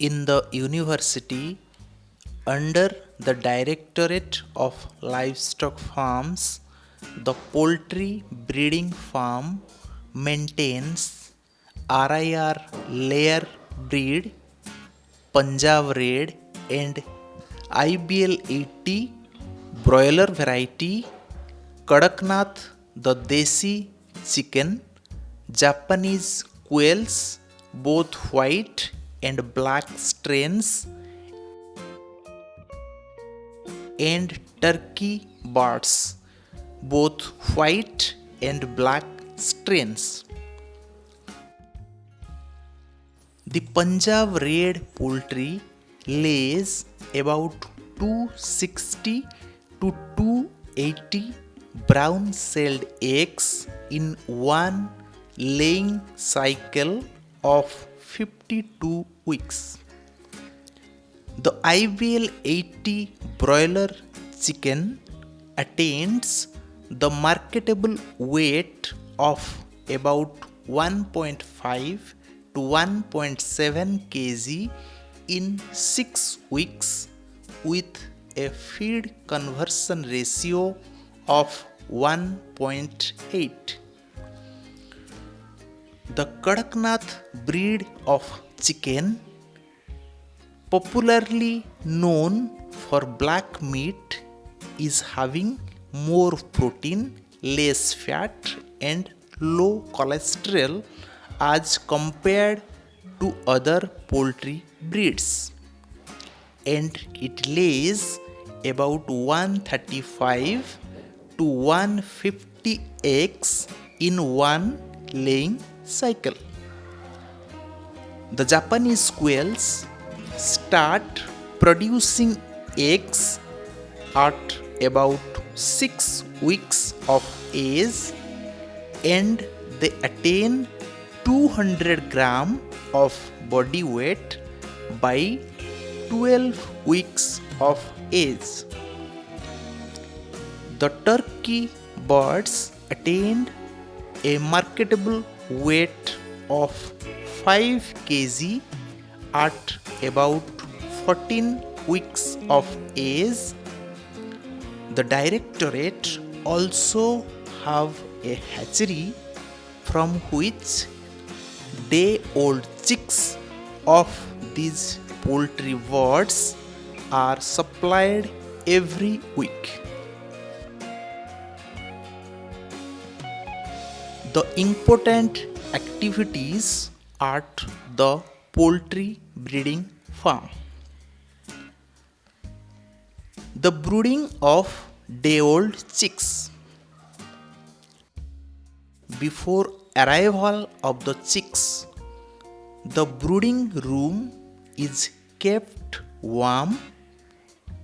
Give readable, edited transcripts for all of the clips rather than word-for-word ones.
in the university under the Directorate of Livestock Farms. The poultry breeding farm maintains RIR layer breed, Punjab Red and IBL 80 broiler variety, Kadaknath the Desi chicken, Japanese quails, both white and black strains, and turkey birds, both white and black strains. The Punjab Red poultry lays about 260 to 280 brown celled eggs in one laying cycle of 52 weeks. The IBL 80 broiler chicken attains the marketable weight of about 1.5 to 1.7 kg in 6 weeks with a feed conversion ratio of 1.8. The Kadaknath breed of chicken, popularly known for black meat, is having more protein, less fat and low cholesterol as compared to other poultry breeds, and it lays about 135 to 150 eggs in one laying cycle. The Japanese quails start producing eggs at about 6 weeks of age and they attain 200 gram of body weight by 12 weeks of age. The turkey birds attained a marketable weight of 5 kg at about 14 weeks of age. The Directorate also have a hatchery from which day-old chicks of these poultry birds are supplied every week. The important activities at the poultry breeding farm. The brooding of day-old chicks. Before arrival of the chicks, the brooding room is kept warm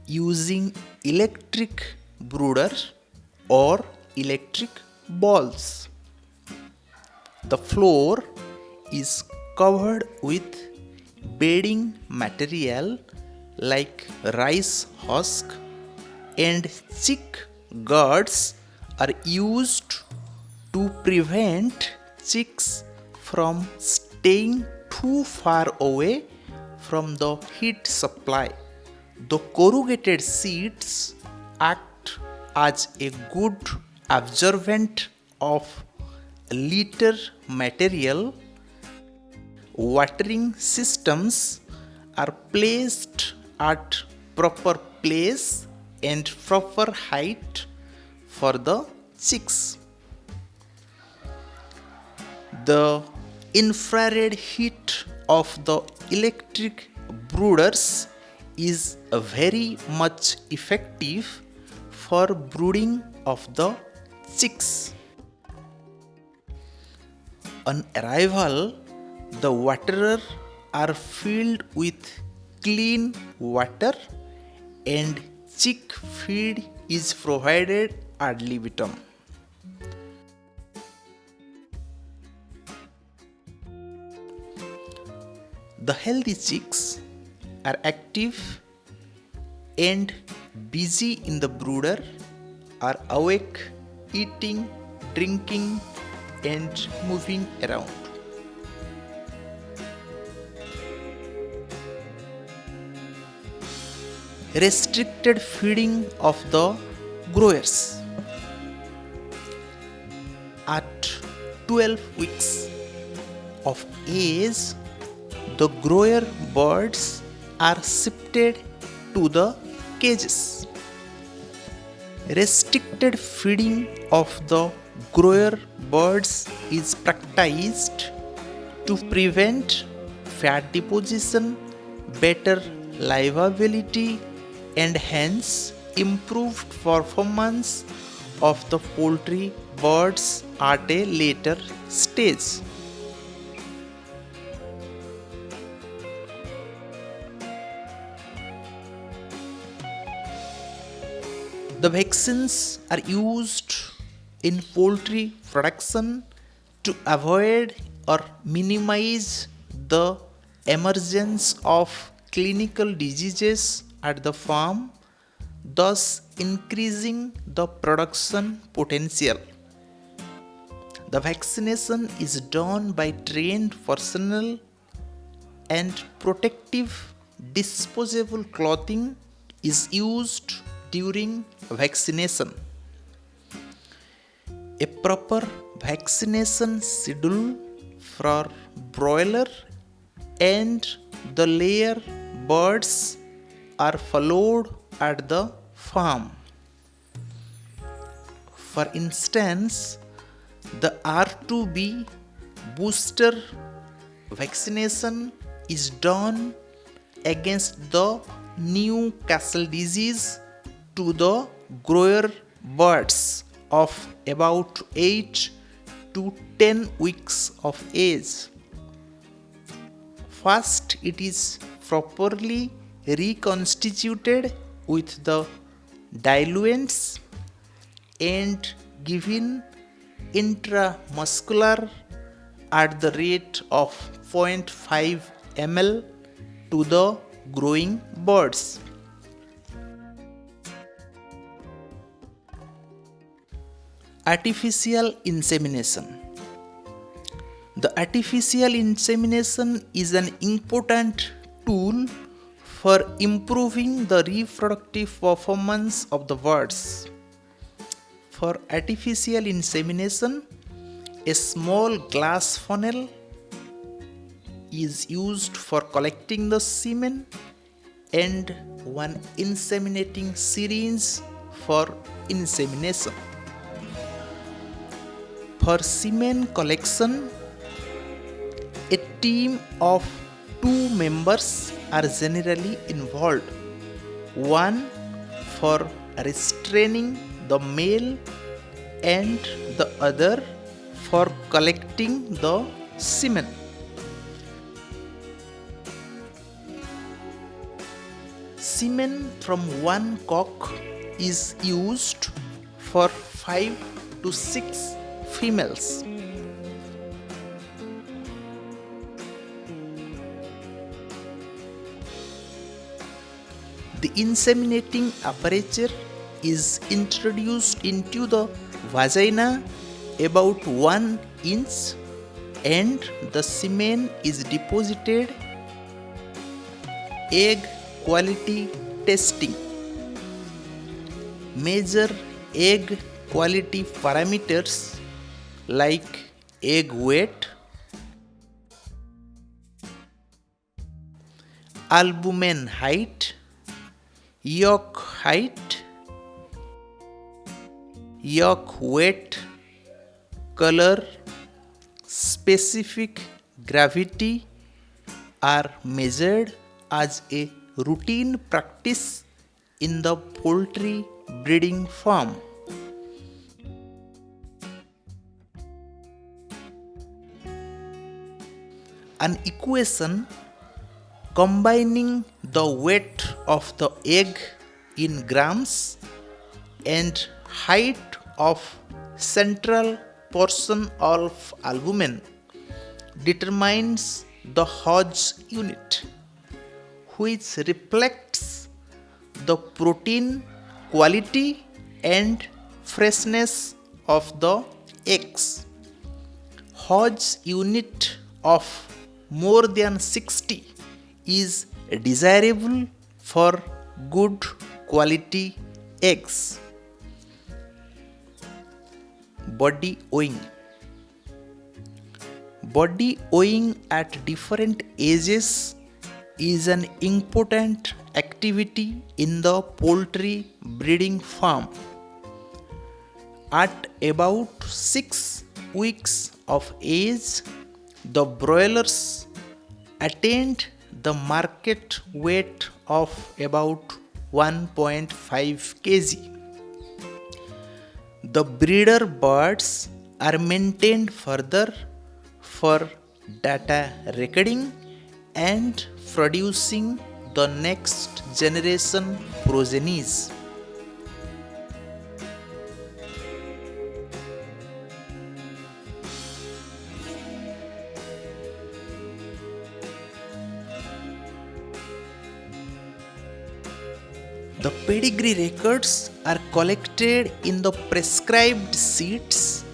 using electric brooder or electric balls. The floor is covered with bedding material like rice husk, and chick guards are used to prevent chicks from staying too far away from the heat supply. The corrugated sheets act as a good absorbent of litter material. Watering systems are placed at proper place and proper height for the chicks. The infrared heat of the electric brooders is very much effective for brooding of the chicks. On arrival, the waterer are filled with clean water and chick feed is provided ad libitum. The healthy chicks are active and busy in the brooder, are awake, eating, drinking and moving around. restricted feeding of the growers. At 12 weeks of age, the grower birds are shifted to the cages. Restricted feeding of the grower birds is practiced to prevent fat deposition, better livability, and hence improved performance of the poultry birds at a later stage. The vaccines are used in poultry production to avoid or minimize the emergence of clinical diseases at the farm, thus increasing the production potential. The vaccination is done by trained personnel and protective disposable clothing is used during vaccination. A proper vaccination schedule for broiler and the layer birds are followed at the farm. For instance, the R2B booster vaccination is done against the Newcastle disease to the grower birds of about 8 to 10 weeks of age. First, it is properly reconstituted with the diluents and given intramuscular at the rate of 0.5 ml to the growing birds. Artificial insemination. The artificial insemination is an important tool for improving the reproductive performance of the birds. For artificial insemination, a small glass funnel is used for collecting the semen and one inseminating syringe for insemination. For semen collection, a team of 2 members are generally involved, one for restraining the male and the other for collecting the semen. Semen from one cock is used for 5 to 6 females. The inseminating apparatus is introduced into the vagina about 1 inch and the semen is deposited. Egg quality testing. Measure egg quality parameters like egg weight, albumen height, yolk height, yolk weight, color, specific gravity are measured as a routine practice in the poultry breeding farm. An equation combining the weight of the egg in grams and height of central portion of albumen determines the Hodge unit, which reflects the protein quality and freshness of the eggs. Hodge unit of more than 60 is desirable for good quality eggs. Body weighing. Body weighing at different ages is an important activity in the poultry breeding farm. At about 6 weeks of age, the broilers attained the market weight of about 1.5 kg. The breeder birds are maintained further for data recording and producing the next generation progenies. The pedigree records are collected in the prescribed sheets,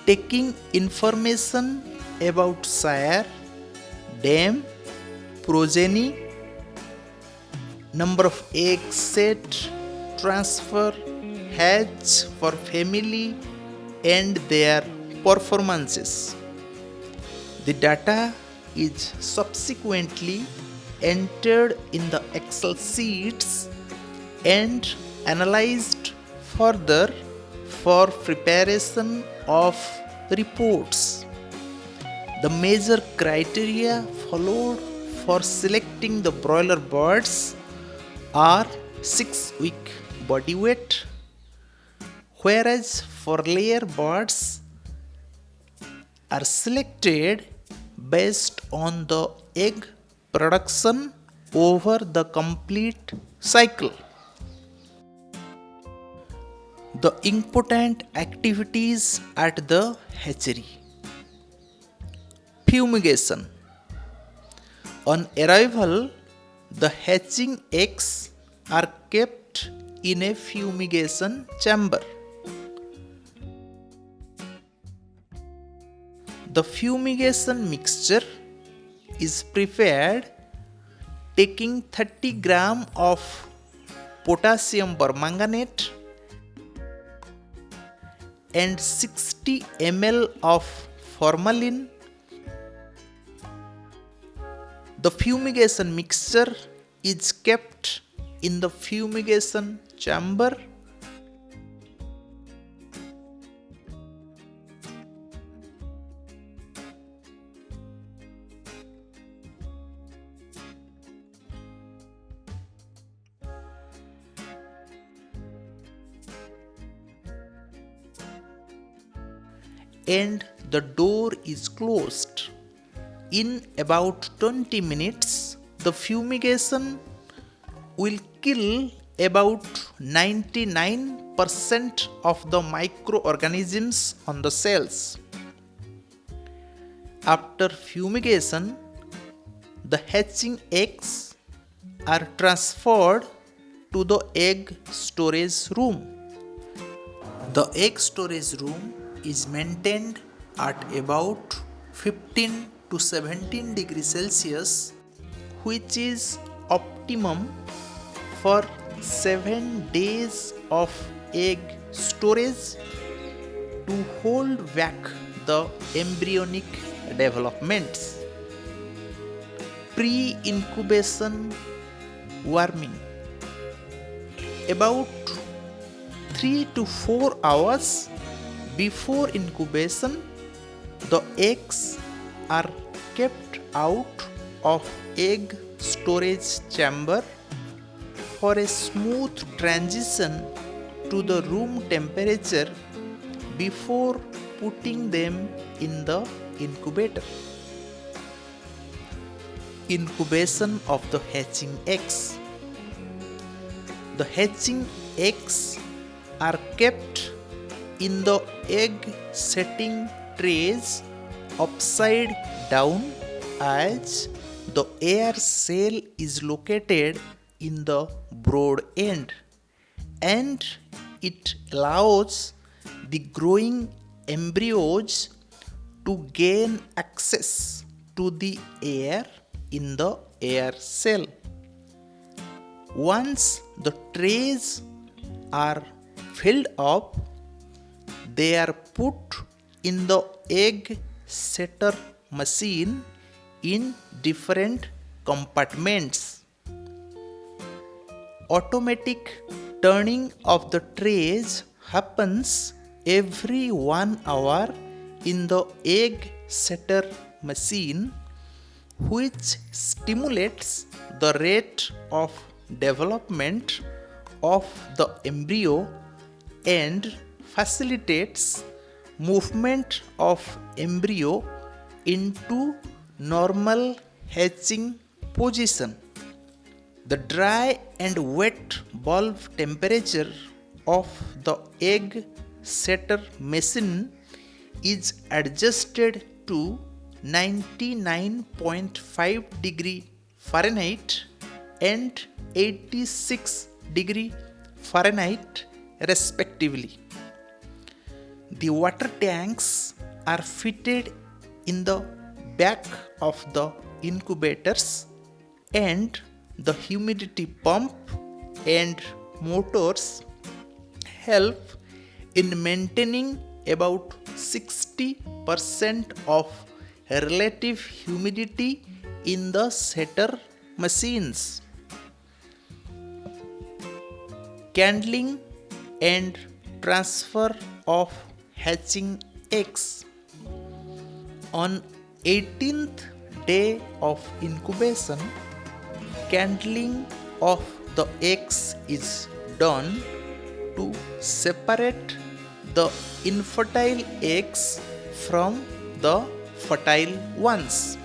taking information about sire, dam, progeny, number of eggs set, transfer, hatch for family, and their performances. The data is subsequently entered in the Excel sheets and analyzed further for preparation of reports. The major criteria followed for selecting the broiler birds are 6-week body weight, whereas for layer birds are selected based on the egg production over the complete cycle. The important activities at the hatchery. Fumigation. On arrival, the hatching eggs are kept in a fumigation chamber. The fumigation mixture is prepared taking 30 gram of potassium permanganate and 60 ml of formalin. The fumigation mixture is kept in the fumigation chamber. And the door is closed. In about 20 minutes, the fumigation will kill about 99% of the microorganisms on the cells. After fumigation, the hatching eggs are transferred to the egg storage room. The egg storage room is maintained at about 15 to 17 degrees Celsius, which is optimum for 7 days of egg storage to hold back the embryonic developments. Pre-incubation warming. About 3 to 4 hours before incubation, the eggs are kept out of egg storage chamber for a smooth transition to the room temperature before putting them in the incubator. Incubation of the hatching eggs. The hatching eggs are kept in the egg setting trays upside down as the air cell is located in the broad end, and it allows the growing embryos to gain access to the air in the air cell. Once the trays are filled up, they are put in the egg setter machine in different compartments. Automatic turning of the trays happens every 1 hour in the egg setter machine, which stimulates the rate of development of the embryo and facilitates movement of embryo into normal hatching position. The dry and wet bulb temperature of the egg setter machine is adjusted to 99.5 degree Fahrenheit and 86 degree Fahrenheit respectively. The water tanks are fitted in the back of the incubators, and the humidity pump and motors help in maintaining about 60% of relative humidity in the setter machines. Candling and transfer of hatching eggs. On 18th day of incubation, candling of the eggs is done to separate the infertile eggs from the fertile ones.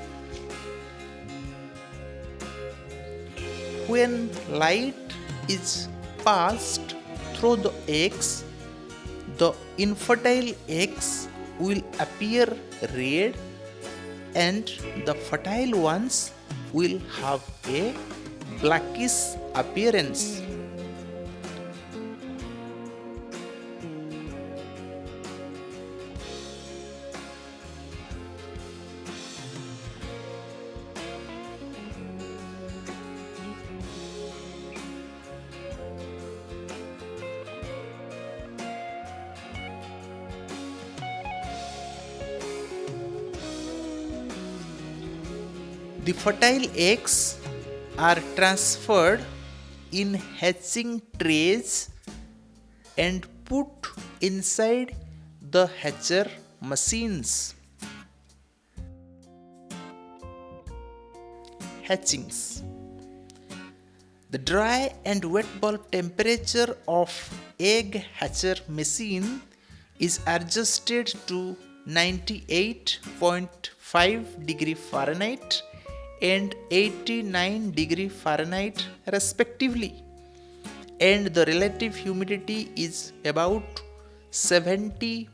When light is passed through the eggs, the infertile eggs will appear red and the fertile ones will have a blackish appearance. The fertile eggs are transferred in hatching trays and put inside the hatcher machines. Hatchings. The dry and wet bulb temperature of egg hatcher machine is adjusted to 98.5 degree Fahrenheit and 89 degree Fahrenheit respectively, and the relative humidity is about 70%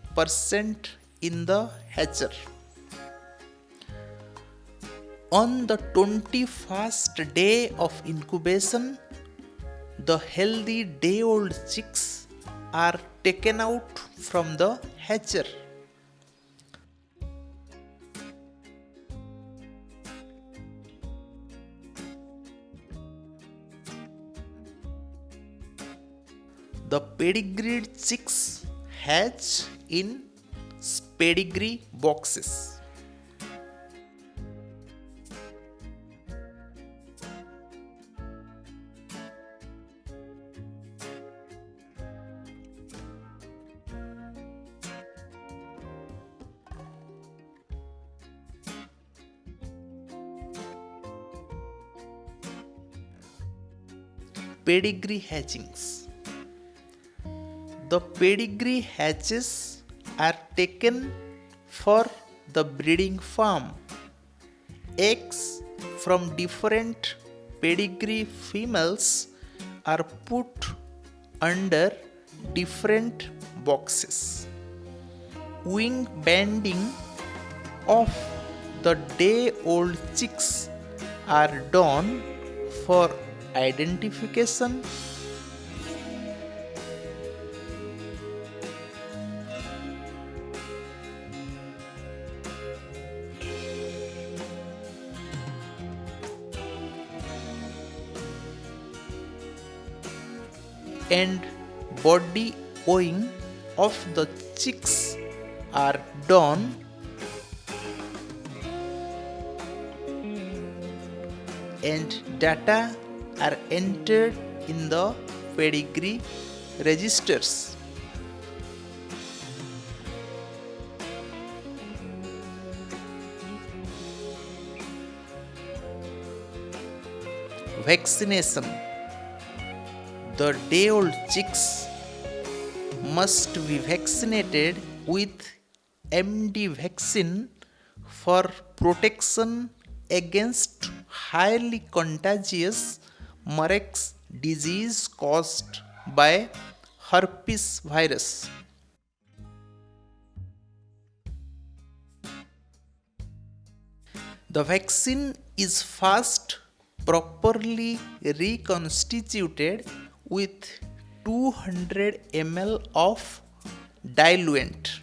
in the hatcher. On the 21st day of incubation, the healthy day-old chicks are taken out from the hatcher. The pedigreed chicks hatch in pedigree boxes. Pedigree hatchings. The pedigree hatches are taken for the breeding farm. Eggs from different pedigree females are put under different boxes. Wing banding of the day-old chicks are done for identification, and body weighing of the chicks are done, and data are entered in the pedigree registers. Vaccination. The day-old chicks must be vaccinated with MD vaccine for protection against highly contagious Marek's disease caused by herpes virus. The vaccine is first properly reconstituted with 200 ml of diluent.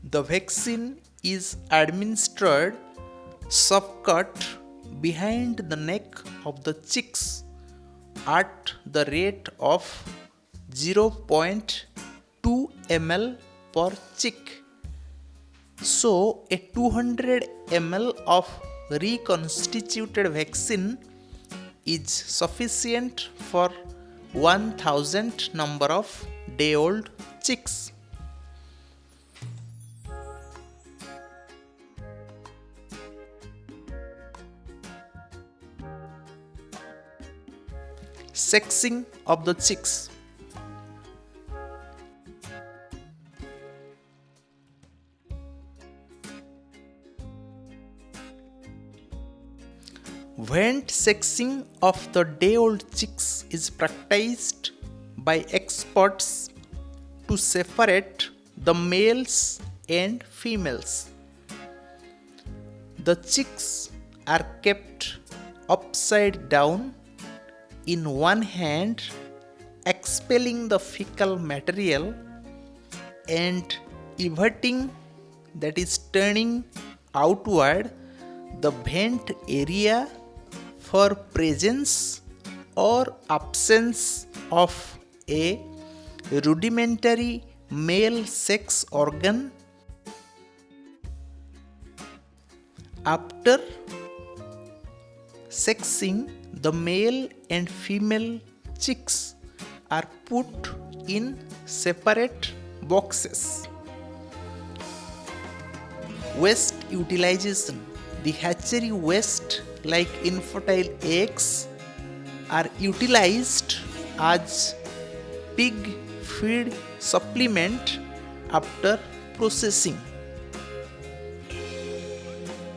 The vaccine is administered subcut behind the neck of the chicks at the rate of 0.2 ml per chick. So, a 200 ml of reconstituted vaccine is sufficient for 1000 number of day-old chicks. Sexing of the chicks. Vent sexing of the day-old chicks is practiced by experts to separate the males and females. The chicks are kept upside down, in one hand expelling the fecal material and everting, that is turning outward the vent area for presence or absence of a rudimentary male sex organ. After sexing, the male and female chicks are put in separate boxes. Waste utilization. The hatchery waste, like infertile eggs, are utilized as pig feed supplement after processing.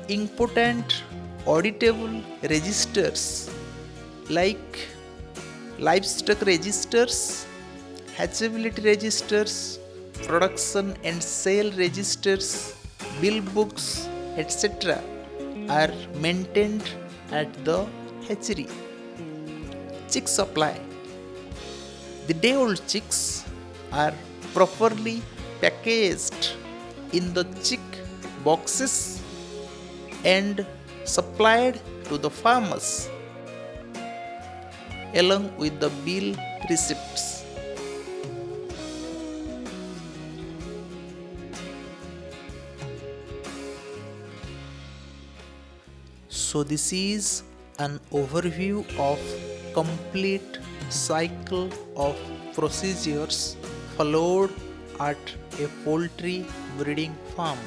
Important auditable registers like livestock registers, hatchability registers, production and sale registers, bill books, etc. are maintained at the hatchery. Chick supply. The day-old chicks are properly packaged in the chick boxes and supplied to the farmers along with the bill receipts. So this is an overview of complete cycle of procedures followed at a poultry breeding farm.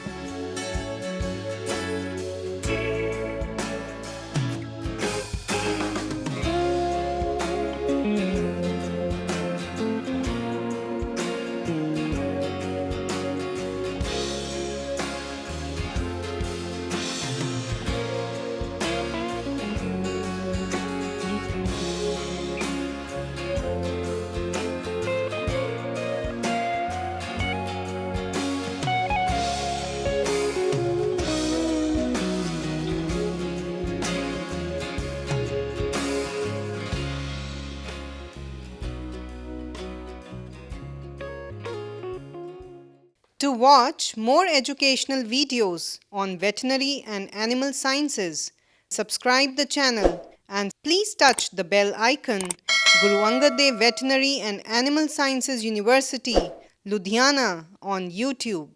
To watch more educational videos on veterinary and animal sciences, subscribe the channel and please touch the bell icon Guru Angad Dev Veterinary and Animal Sciences University, Ludhiana on YouTube.